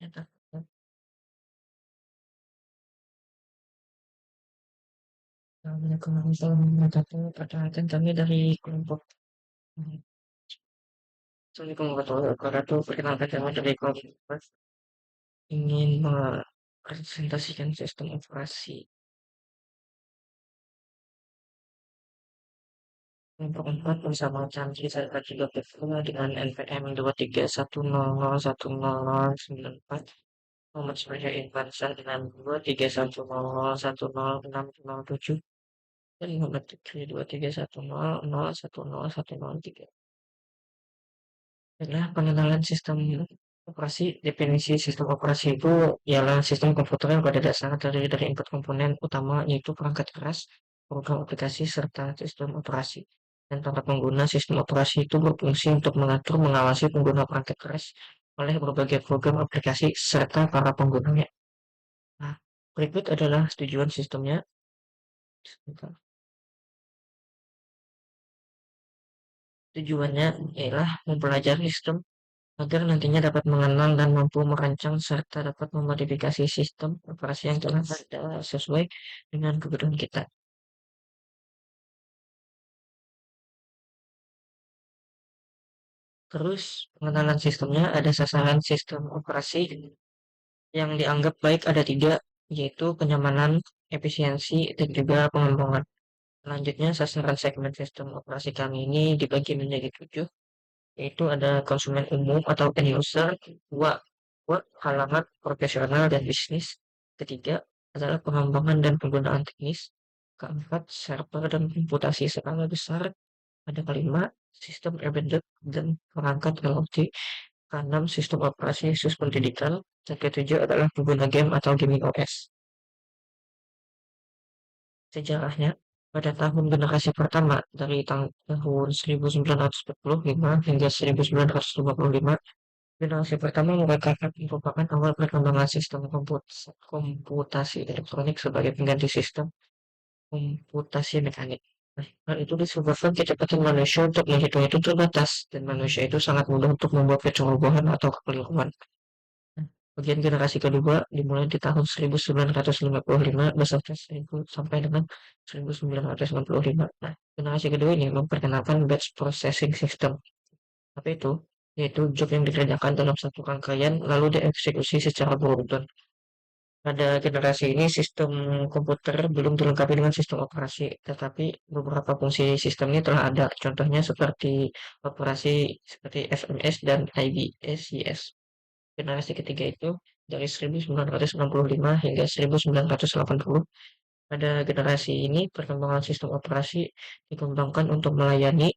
Assalamualaikum warahmatullahi wabarakatuh. Perkenalkan kami dari kelompok Assalamualaikum warahmatullahi wabarakatuh. Perkenalkan kami dari kelompok ingin mempresentasikan sistem operasi kelompok 4 bersama Chandri Sarkati Dr. dengan NPM 23100100094, Muhammad Surya Irfansyah dengan 23100100607, dan Muhammad Fikri 23100101003. Adalah pengenalan sistem operasi. Definisi sistem operasi itu ialah sistem komputer yang pada dasarnya terdiri dari input komponen utama yaitu perangkat keras, program aplikasi, serta sistem operasi. Dan para pengguna sistem operasi itu berfungsi untuk mengatur, mengawasi pengguna perangkat keras oleh berbagai program aplikasi serta para penggunanya. Nah, berikut adalah tujuan sistemnya. Tujuannya ialah mempelajari sistem agar nantinya dapat mengenal dan mampu merancang serta dapat memodifikasi sistem operasi yang telah ada sesuai dengan kebutuhan kita. Terus, pengenalan sistemnya ada sasaran sistem operasi yang dianggap baik ada tiga, yaitu kenyamanan, efisiensi, dan juga pengembangan. Selanjutnya, sasaran segmen sistem operasi kami ini dibagi menjadi 7, yaitu ada konsumen umum atau end user, dua, halaman profesional dan bisnis, ketiga adalah pengembangan dan penggunaan teknis, keempat server dan komputasi skala besar, ada kelima sistem embedded dan perangkat IoT, keenam sistem operasi khusus pendidikan, dan ketujuh adalah pengguna game atau gaming OS. Sejarahnya, pada tahun generasi pertama dari tahun 1945 hingga 1955, generasi pertama merupakan awal perkembangan sistem komputasi elektronik sebagai pengganti sistem komputasi mekanik. Nah, hal itu disebabkan kecepatan manusia untuk menghitung itu terbatas, dan manusia itu sangat mudah untuk membuat kecerobohan atau kekeliruan. Nah, bagian generasi kedua dimulai di tahun 1955 beserta 1000 sampai dengan 1965. Nah, generasi kedua ini memperkenalkan batch processing system. Apa itu? Yaitu job yang dikerjakan dalam satu rangkaian lalu dieksekusi secara beruntun. Pada generasi ini sistem komputer belum dilengkapi dengan sistem operasi, tetapi beberapa fungsi sistemnya telah ada. Contohnya seperti operasi seperti SMS dan IBSIS. Generasi ketiga itu dari 1965 hingga 1980. Pada generasi ini perkembangan sistem operasi dikembangkan untuk melayani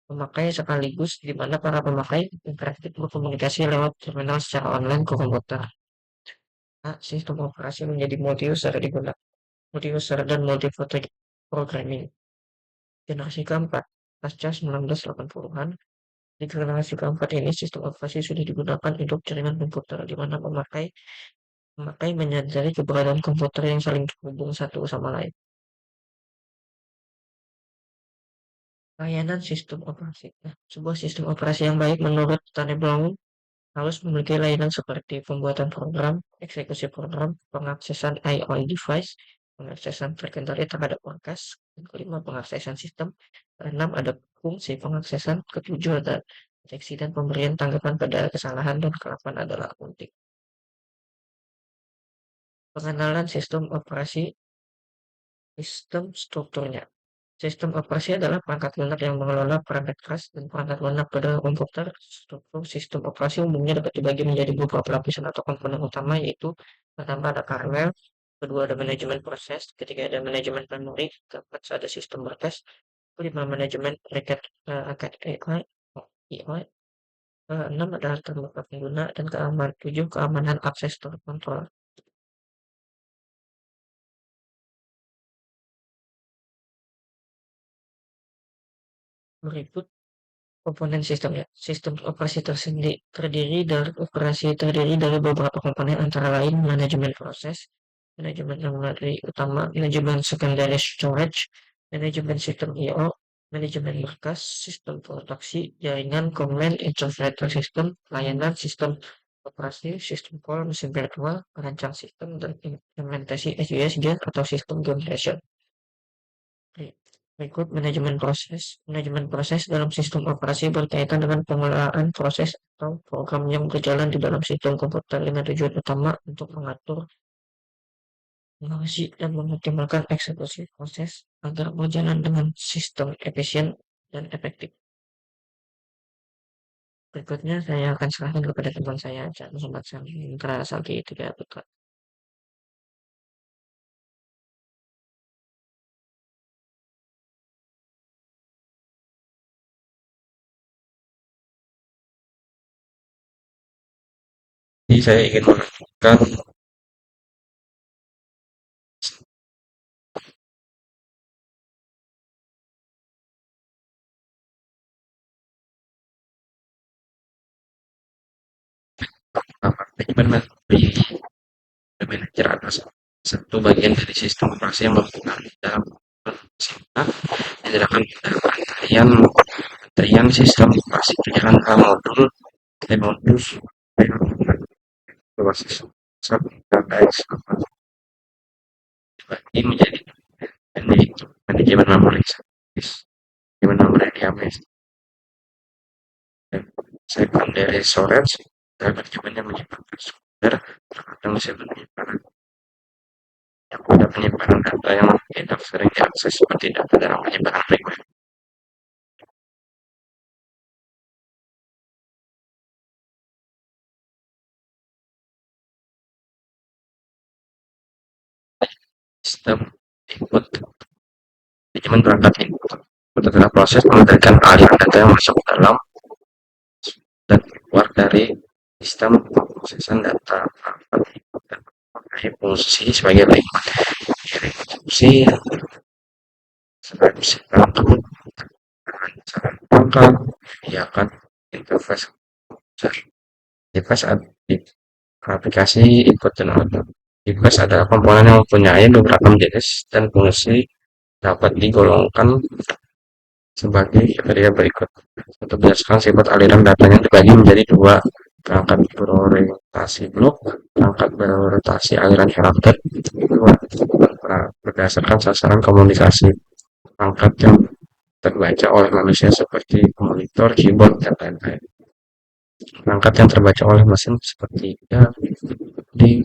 pemakai sekaligus di mana para pemakai interaktif berkomunikasi lewat terminal secara online ke komputer. Nah, sistem operasi menjadi multi-user digunakan, multi-user dan multi-programming. Generasi keempat, pasca 1980-an, di generasi keempat ini sistem operasi sudah digunakan untuk jaringan komputer di mana memakai memakai menyadari keberadaan komputer yang saling terhubung satu sama lain. Layanan sistem operasi. Nah, sebuah sistem operasi yang baik menurut Tane Brown harus memiliki layanan seperti pembuatan program, eksekusi program, pengaksesan IO device, pengaksesan secondary terhadap markas, kelima pengaksesan sistem, keenam ada fungsi pengaksesan, ketujuh ada deteksi dan pemberian tanggapan pada kesalahan, dan ke-8 adalah akunting. Pengenalan sistem operasi, sistem strukturnya. Sistem operasi adalah perangkat lunak yang mengelola perangkat keras dan perangkat lunak pada komputer. Struktur sistem operasi umumnya dapat dibagi menjadi beberapa lapisan atau komponen utama, yaitu pertama ada kernel, kedua ada manajemen proses, ketiga ada manajemen memori, keempat ada sistem berkas, kelima manajemen angkat AI, keenam adalah terbuka pengguna, dan ketujuh keamanan akses terkontrol. Berikut komponen sistemnya. Sistem operasi terdiri dari beberapa komponen antara lain manajemen proses, manajemen memori utama, manajemen secondary storage, manajemen sistem I/O, manajemen berkas, sistem proteksi, jaringan, komen, interpreter sistem, layanan, sistem operasi, sistem call, mesin virtual, perancang sistem, dan implementasi SUSG atau sistem generation. Berikut manajemen proses. Manajemen proses dalam sistem operasi berkaitan dengan pengelolaan proses atau program yang berjalan di dalam sistem komputer dengan tujuan utama untuk mengatur, mengawasi, dan mengoptimalkan eksekusi proses agar berjalan dengan sistem efisien dan efektif. Berikutnya saya akan serahkan kepada teman saya, Cak Muhammad Sandra Saldi 3 Putra. Jadi saya ingin menanyakan apa manajemen manajer adalah satu bagian dari sistem operasi yang mempengaruhi dalam singkat dijelaskan pada antrian sistem operasi berjalan dalam modus berbasis satu data dibagi menjadi manajemen memori statis, manajemen memori dinamis, dan secondary storage dan manajemen yang menyimpan sumber terkadang bisa penyimpanan yang pada penyimpanan data yang tidak sering diakses seperti data dalam penyimpanan primer. Sistem input manajemen perangkat input adalah proses mengendalikan aliran data yang masuk dalam dan keluar dari sistem pemrosesan data perangkat input dan memakai fungsi sebagai berikut fungsi sebagai perangkat cara perangkat kebijakan interface user device aplikasi input dan output. Device adalah komponen yang mempunyai beberapa jenis dan fungsi dapat digolongkan sebagai kriteria berikut. Untuk menjelaskan sifat aliran datanya dibagi menjadi dua, perangkat berorientasi blok, perangkat berorientasi aliran karakter, kedua, berdasarkan sasaran komunikasi, perangkat yang terbaca oleh manusia seperti monitor, keyboard, dan lain-lain. Perangkat yang terbaca oleh mesin seperti di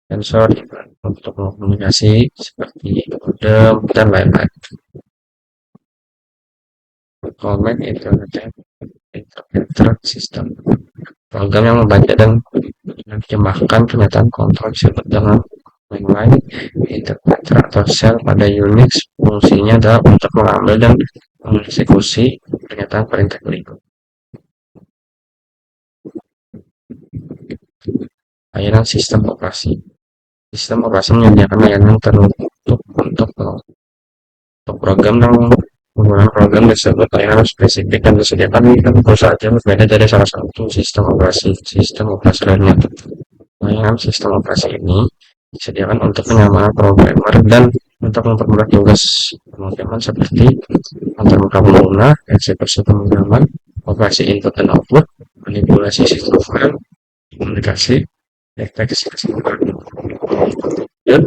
sensor untuk komunikasi seperti modem dan lain-lain. Comment interpreter sistem program yang membaca dan menerjemahkan pernyataan kontrol disebut dengan lain-lain interpreter atau shell pada Unix. Fungsinya adalah untuk mengambil dan mengeksekusi pernyataan perintah berikut. Layanan sistem operasi. Sistem operasi menyediakan layanan tertutup untuk program yang menggunakan program tersebut layanan spesifik dan disediakan tentu saja berbeda dari salah satu sistem operasi lainnya. Layanan sistem operasi ini disediakan untuk kenyamanan programmer dan untuk mempermudah tugas pemrograman seperti antarmuka pengguna, eksekusi pemrograman, operasi input dan output, manipulasi sistem file, komunikasi, deteksi kesalahan, dan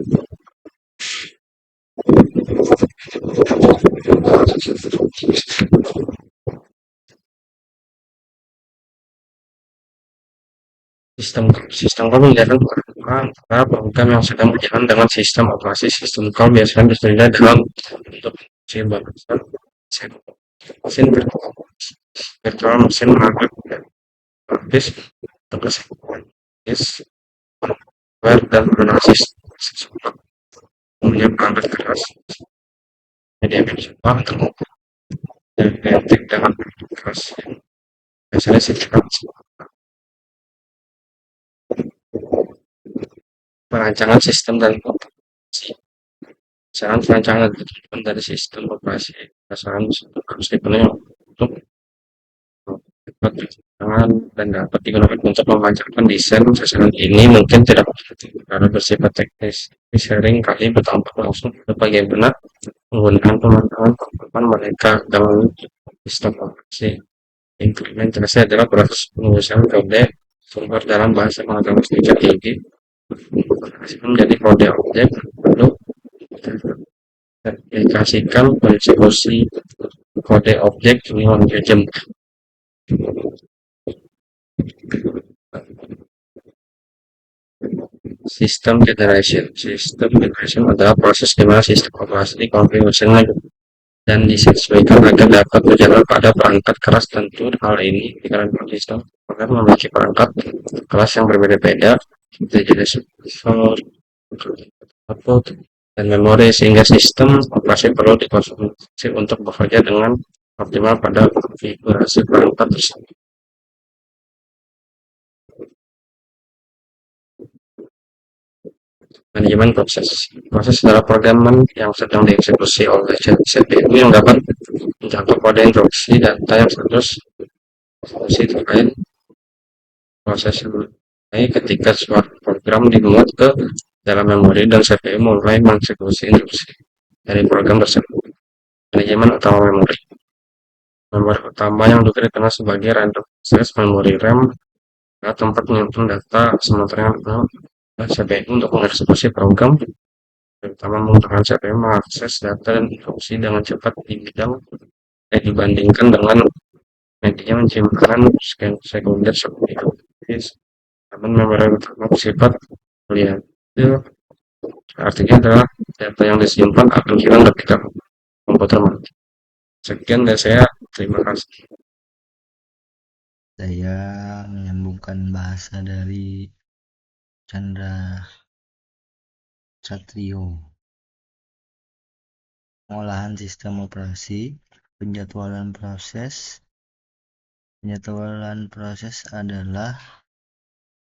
sistem sistem call menjadikan para program yang sedang berjalan dengan sistem operasi. Sistem call biasanya tersedia dalam bentuk mesin batasan mesin virtual mesin mengatur disk untuk kesehatan disk hardware dan donasi sesuatu kemudian perangkat keras media visual dan identik dengan keras biasanya sistem perancangan sistem dan operasi. Saran perancangan dari sistem operasi sasaran harus dipenuhi untuk dapat perancangan dan dapat digunakan untuk memancarkan desain sasaran ini mungkin tidak karena bersifat teknis, tapi sering kali berdampak langsung pada bagian benar menggunakan pengetahuan mereka dalam sistem operasi. Implementasi adalah proses penulisan kode sumber dalam bahasa pengetahuan tingkat tinggi menjadi kode objek, lalu aplikasikan konsekuensi kode objek non agent. System generation adalah proses di mana sistem operasi dikonfigurasikan dan disesuaikan agar dapat berjalan pada perangkat keras tentu. Hal ini dikarenakan sistem agar memiliki perangkat keras yang berbeda-beda, jenis output dan memori, sehingga sistem operasi perlu dikonsumsi untuk bekerja dengan optimal pada konfigurasi perangkat tersebut. Manajemen proses adalah programan yang sedang dieksekusi oleh CPU yang dapat mencakup kode instruksi data yang terus eksekusi terkait proses mulai ketika suatu program dimuat ke dalam memori dan CPU mulai mengeksekusi instruksi dari program tersebut. Manajemen utama memori. Memori utama yang juga dikenal sebagai random access memory RAM adalah tempat menyimpan data, sementara yang dikenal CPU untuk mengeksekusi program, terutama menggunakan CPU mengakses data dan instruksi dengan cepat di bidang dibandingkan dengan media menyimpan sekunder seperti disk. Namun memori utama bersifat reliable, artinya adalah data yang disimpan akan hilang ketika komputer mati. Sekian dari saya, terima kasih. Saya menyambungkan bahasa dari Chandra Satrio. Pengolahan sistem operasi, penjadwalan proses. Penjadwalan proses adalah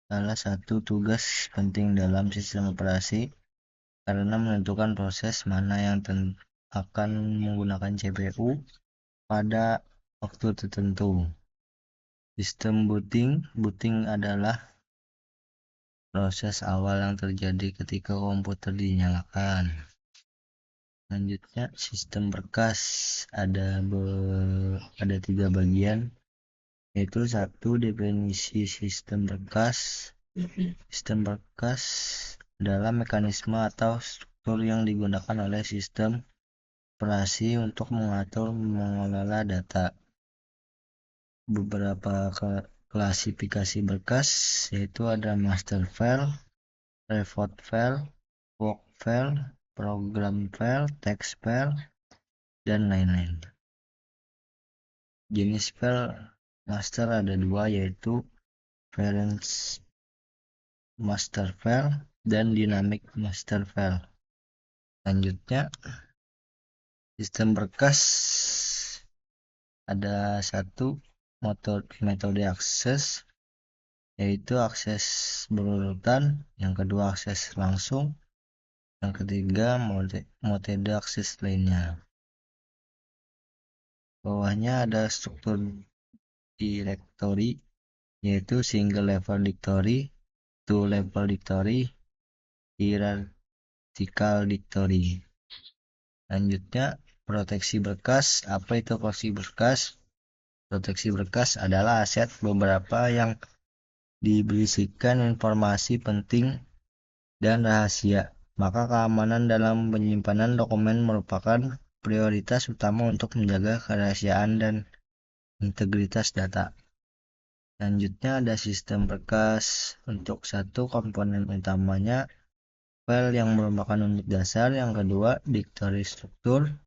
salah satu tugas penting dalam sistem operasi karena menentukan proses mana yang akan menggunakan CPU pada waktu tertentu. Sistem booting adalah proses awal yang terjadi ketika komputer dinyalakan. Selanjutnya, sistem berkas ada 3 bagian, yaitu 1. Definisi sistem berkas. Sistem berkas adalah mekanisme atau struktur yang digunakan oleh sistem operasi untuk mengatur mengelola data. Beberapa klasifikasi berkas yaitu ada master file, report file, work file, program file, text file, dan lain-lain. Jenis file master ada 2, yaitu reference master file dan dynamic master file. Selanjutnya, sistem berkas ada 1 metode akses, yaitu akses berurutan, yang kedua akses langsung, yang ketiga metode akses lainnya. Bawahnya ada struktur directory, yaitu single level directory, two level directory, hierarchical directory. Selanjutnya, proteksi berkas. Apa itu proteksi berkas? Proteksi berkas adalah aset beberapa yang diberisikan informasi penting dan rahasia. Maka keamanan dalam penyimpanan dokumen merupakan prioritas utama untuk menjaga kerahasiaan dan integritas data. Selanjutnya ada sistem berkas. Untuk 1, komponen utamanya file yang merupakan unit dasar, yang kedua directory struktur,